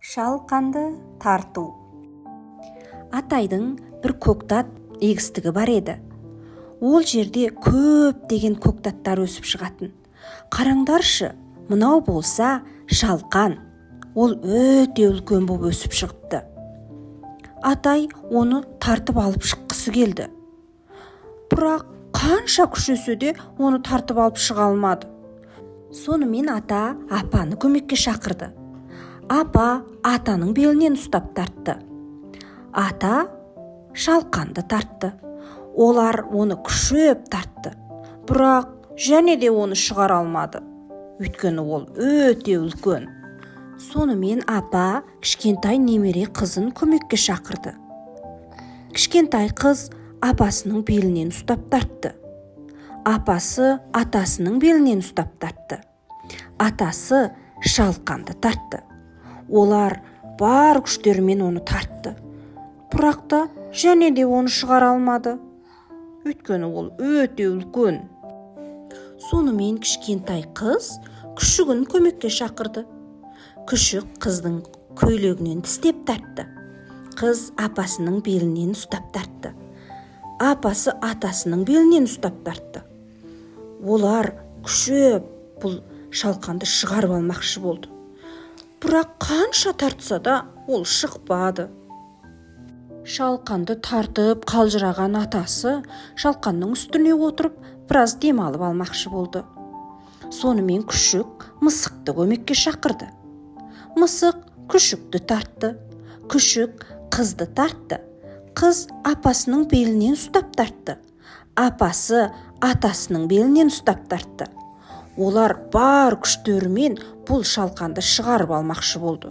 Шалқанды тарту. Атайдың бір көктат егістігі бар еді. Ол жерде көп деген көктаттар өсіп шығатын. Қараңдаршы, мынау болса шалқан. Ол өте үлкен болып өсіп шығыпты. Атай оны тартып алып шыққысы келді. Бірақ қанша күш өсе де оны тартып алып шыға алмады. Сонымен ата апаны көмекке шақырды. Апа атаның белінен ұстап тартты. Ата шалқанды тартты. Олар оны күшеп тартты. Бірақ және де оны шығара алмады. Өйткені ол өте үлкен. Сонымен апа кішкентай немере қызын көмекке шақырды. Кішкентай қыз апасының белінен ұстап тартты. Апасы атасының белінен ұстап тартты. Атасы шалқанды тартты. Олар бар күштерімен оны тартты. Бірақ та және де оны шығара алмады. Өйткені ол өте үлкен. Сонымен кішкентай қыз күшігін көмекке шақырды. Күшік қыздың көйлегінен тістеп тартты. Қыз апасының белінен ұстап тартты. Апасы атасының белінен ұстап тартты. Олар күшеп бұл шалқанды шығарып алмақшы болды. Бірақ қанша тартса да ол шықпады. Шалқанды тартып қалжыраған атасы шалқанның үстіне отырып біраз демалып алмақшы болды. Сонымен күшік мысықты көмекке шақырды. Мысық күшікті тартты. Күшік қызды тартты. Қыз апасының белінен ұстап тартты. Апасы атасының белінен ұстап тартты. Олар бар күштерімен бұл шалқанды шығарып алмақшы болды.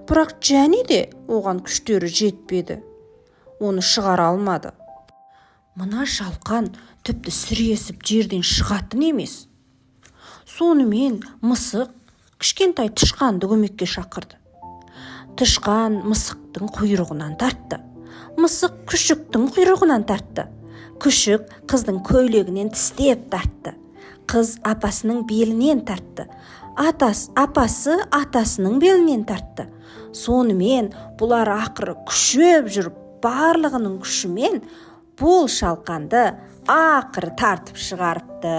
Бірақ және де оған күштері жетпеді. Оны шығара алмады. Мына шалқан тіпті сіресіп жерден шығатын емес. Сонымен мысық кішкентай тышқанды көмекке шақырды. Тышқан мысықтың құйрығынан тартты. Мысық күшіктің құйрығынан тартты. Күшік қыздың көйлегінен тістеп тартты. Қыз апасының белінен тартты. Апасы атасының белінен тартты. Сонымен бұлар ақыры күшеп жүріп, барлығының күшімен бұл шалқанды ақыры тартып шығарыпты.